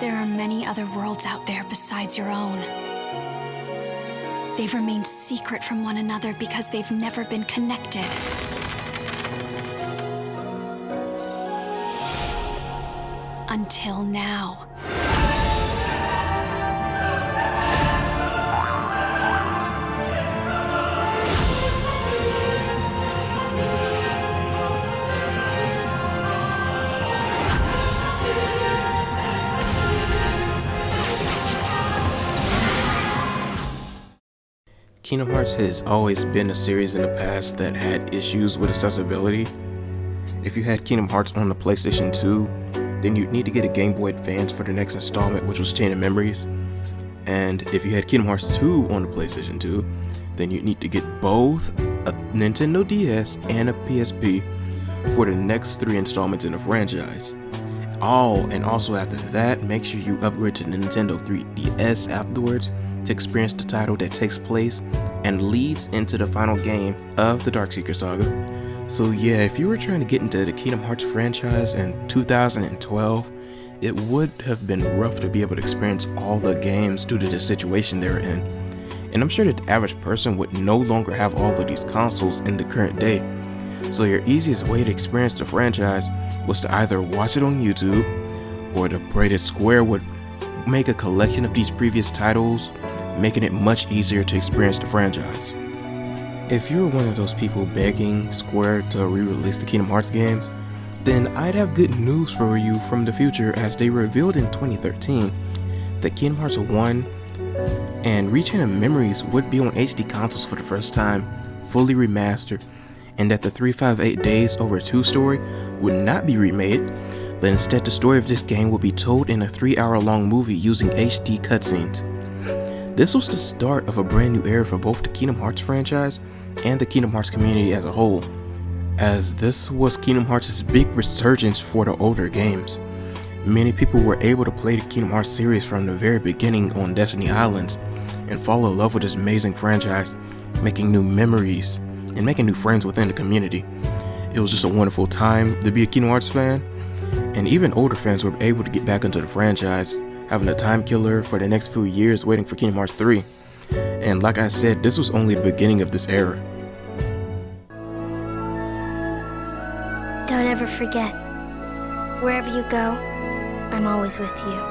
There are many other worlds out there besides your own. They've remained secret from one another because they've never been connected. Until now. Kingdom Hearts has always been a series in the past that had issues with accessibility. If you had Kingdom Hearts on the PlayStation 2, then you'd need to get a Game Boy Advance for the next installment, which was Chain of Memories. And if you had Kingdom Hearts 2 on the PlayStation 2, then you'd need to get both a Nintendo DS and a PSP for the next 3 installments in the franchise. And also after that, make sure you upgrade to the Nintendo 3DS afterwards to experience the title that takes place and leads into the final game of the Darkseeker saga. So yeah, if you were trying to get into the Kingdom Hearts franchise in 2012, it would have been rough to be able to experience all the games due to the situation they're in. And I'm sure that the average person would no longer have all of these consoles in the current day. So your easiest way to experience the franchise was to either watch it on YouTube, or the Braided Square would make a collection of these previous titles, making it much easier to experience the franchise. If you're one of those people begging Square to re-release the Kingdom Hearts games, then I'd have good news for you from the future, as they revealed in 2013 that Kingdom Hearts 1 and Rechain of Memories would be on HD consoles for the first time, fully remastered, and that the 358 Days Over 2 story would not be remade, but instead the story of this game will be told in a 3-hour-long movie using HD cutscenes. This was the start of a brand new era for both the Kingdom Hearts franchise and the Kingdom Hearts community as a whole, as this was Kingdom Hearts' big resurgence for the older games. Many people were able to play the Kingdom Hearts series from the very beginning on Destiny Islands and fall in love with this amazing franchise, making new memories and making new friends within the community. It was just a wonderful time to be a Kingdom Hearts fan, and even older fans were able to get back into the franchise, having a time killer for the next few years waiting for Kingdom Hearts 3. And like I said, this was only the beginning of this era. Don't ever forget, wherever you go, I'm always with you.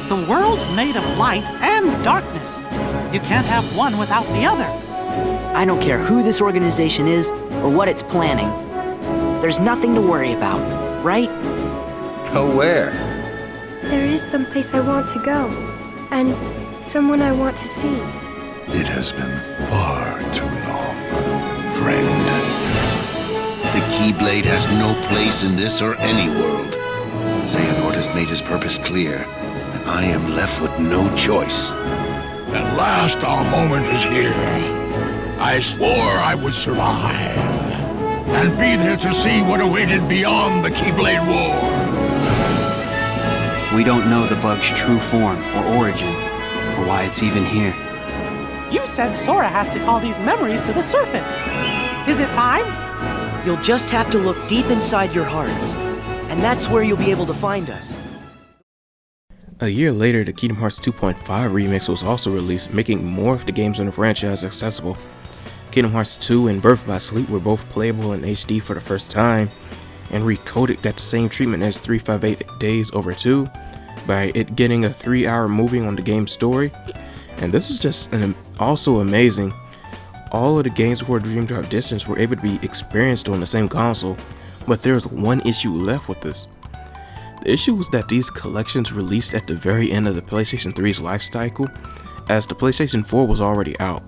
The world's made of light and darkness. You can't have one without the other. I don't care who this organization is or what it's planning. There's nothing to worry about, right? Go where? There is some place I want to go, and someone I want to see. It has been far too long, friend. The Keyblade has no place in this or any world. Xehanort has made his purpose clear, and I am left with no choice. At last our moment is here. I swore I would survive, and be there to see what awaited beyond the Keyblade War. We don't know the bug's true form or origin, or why it's even here. You said Sora has to call these memories to the surface. Is it time? You'll just have to look deep inside your hearts, and that's where you'll be able to find us. A year later, the Kingdom Hearts 2.5 remix was also released, making more of the games in the franchise accessible. Kingdom Hearts 2 and Birth by Sleep were both playable in HD for the first time, and Recoded got the same treatment as 358 Days Over 2 by it getting a 3-hour movie on the game's story. And this was just also amazing. All of the games before Dream Drop Distance were able to be experienced on the same console, but there was one issue left with this. The issue was that these collections released at the very end of the PlayStation 3's life cycle, as the PlayStation 4 was already out,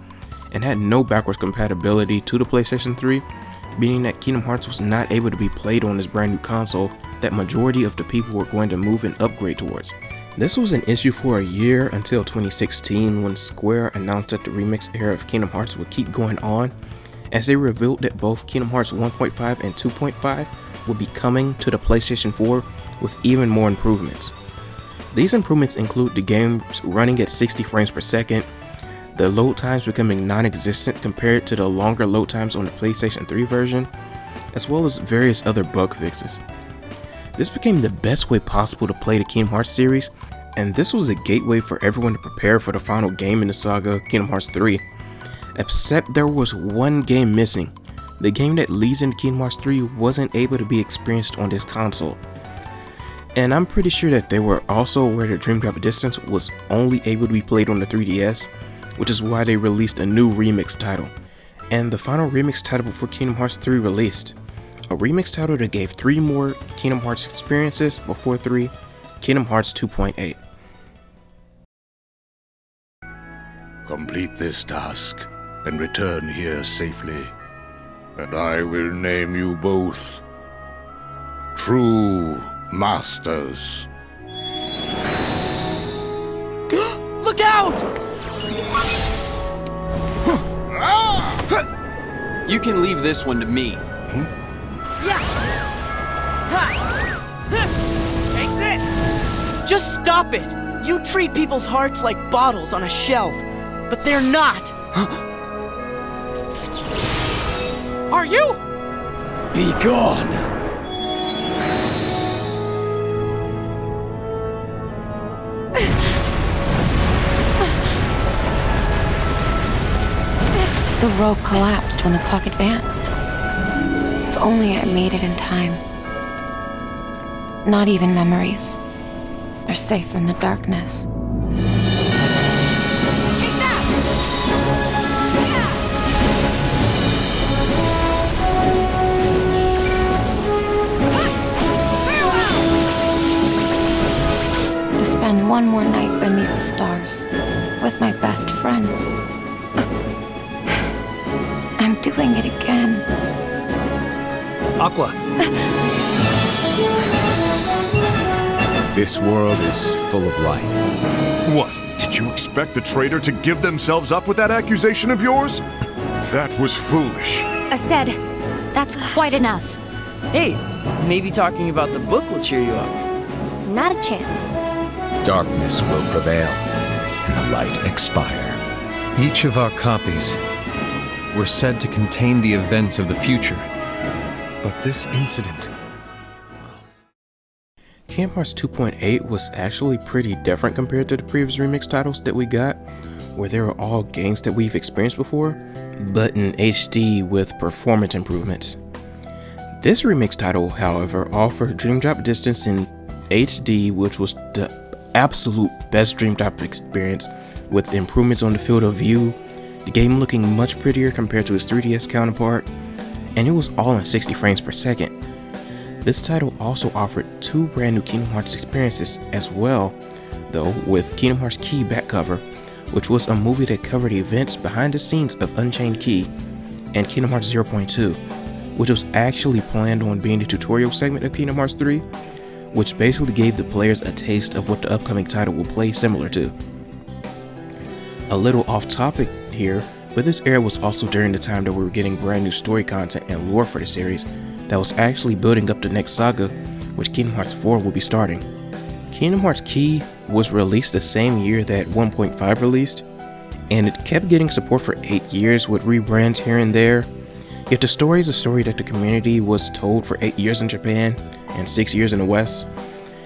and had no backwards compatibility to the PlayStation 3, meaning that Kingdom Hearts was not able to be played on this brand new console that majority of the people were going to move and upgrade towards, This was an issue for a year until 2016 when Square announced that the remix era of Kingdom Hearts would keep going on, as they revealed that both Kingdom Hearts 1.5 and 2.5 would be coming to the PlayStation 4 with even more improvements. These improvements include the games running at 60 frames per second, the load times becoming non-existent compared to the longer load times on the PlayStation 3 version, as well as various other bug fixes. This became the best way possible to play the Kingdom Hearts series, and this was a gateway for everyone to prepare for the final game in the saga, Kingdom Hearts 3. Except there was one game missing. The game that leads into Kingdom Hearts 3 wasn't able to be experienced on this console. And I'm pretty sure that they were also aware that Dream Drop Distance was only able to be played on the 3DS, which is why they released a new remix title. And the final remix title before Kingdom Hearts 3 released. A remix title that gave 3 more Kingdom Hearts experiences before 3, Kingdom Hearts 2.8. Complete this task and return here safely, and I will name you both True Masters. Look out! You can leave this one to me. Take this! Just stop it! You treat people's hearts like bottles on a shelf, but they're not! Are you? Be gone! The road collapsed when the clock advanced. If only I made it in time. Not even memories are safe from the darkness. To spend one more night beneath the stars with my best friends. I'm doing it again. Aqua. This world is full of light. What? Did you expect the traitor to give themselves up with that accusation of yours? That was foolish. Said, that's quite enough. Hey, maybe talking about the book will cheer you up. Not a chance. Darkness will prevail, and the light expire. Each of our copies were said to contain the events of the future. But this incident... Kingdom Hearts 2.8 was actually pretty different compared to the previous remix titles that we got, where they were all games that we've experienced before, but in HD with performance improvements. This remix title, however, offered Dream Drop Distance in HD, which was the absolute best Dream Drop experience, with improvements on the field of view, the game looking much prettier compared to its 3DS counterpart, and it was all in 60 frames per second. This title also offered 2 brand new Kingdom Hearts experiences as well, though, with Kingdom Hearts Key back cover, which was a movie that covered the events behind the scenes of Unchained Key, and Kingdom Hearts 0.2, which was actually planned on being the tutorial segment of Kingdom Hearts 3, which basically gave the players a taste of what the upcoming title will play similar to. A little off topic here, but this era was also during the time that we were getting brand new story content and lore for the series that was actually building up the next saga, which Kingdom Hearts 4 will be starting. Kingdom Hearts Key was released the same year that 1.5 released, and it kept getting support for 8 years with rebrands here and there, yet the story is a story that the community was told for 8 years in Japan and 6 years in the West,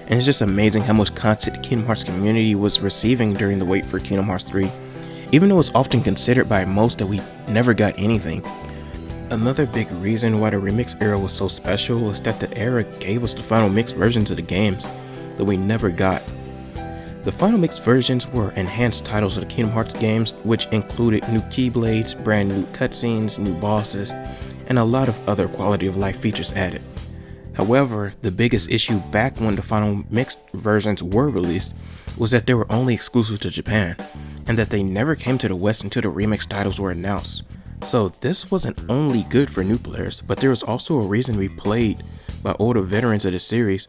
and it's just amazing how much content the Kingdom Hearts community was receiving during the wait for Kingdom Hearts 3, even though it's often considered by most that we never got anything. Another big reason why the remix era was so special is that the era gave us the final mixed versions of the games that we never got. The final mixed versions were enhanced titles of the Kingdom Hearts games, which included new keyblades, brand new cutscenes, new bosses, and a lot of other quality of life features added. However, the biggest issue back when the final mixed versions were released was that they were only exclusive to Japan, and that they never came to the West until the remix titles were announced. So this wasn't only good for new players, but there was also a reason we played by older veterans of the series,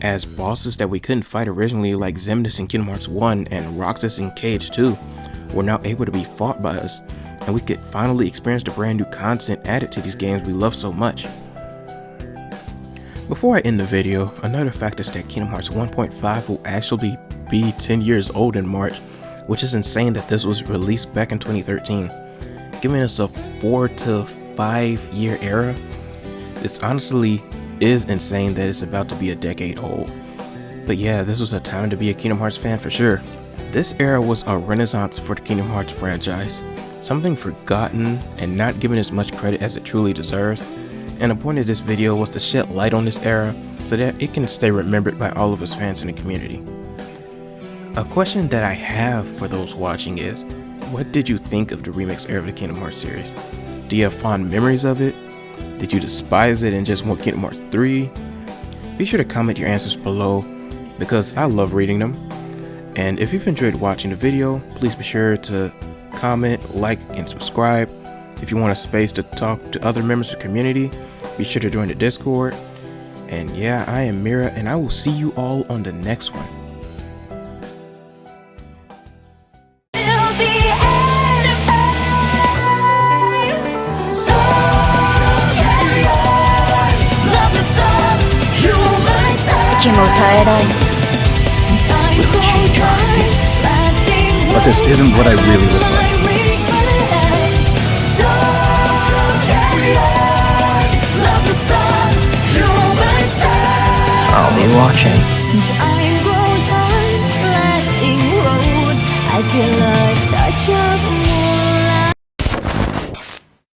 as bosses that we couldn't fight originally like Xemnas in Kingdom Hearts 1 and Roxas in KH2 were now able to be fought by us, and we could finally experience the brand new content added to these games we love so much. Before I end the video, another fact is that Kingdom Hearts 1.5 will actually be 10 years old in March, which is insane that this was released back in 2013. Giving us a 4 to 5 year era, it honestly is insane that it's about to be a decade old. But yeah, this was a time to be a Kingdom Hearts fan for sure. This era was a renaissance for the Kingdom Hearts franchise, something forgotten and not given as much credit as it truly deserves, and the point of this video was to shed light on this era so that it can stay remembered by all of us fans in the community. A question that I have for those watching is, what did you think of the remix era of the Kingdom Hearts series? Do you have fond memories of it? Did you despise it and just want Kingdom Hearts 3? Be sure to comment your answers below because I love reading them. And if you've enjoyed watching the video, please be sure to comment, like, and subscribe. If you want a space to talk to other members of the community, be sure to join the Discord. And yeah, I am Mira, and I will see you all on the next one. We'll change our fate. But this isn't what I really look like. I'll be watching.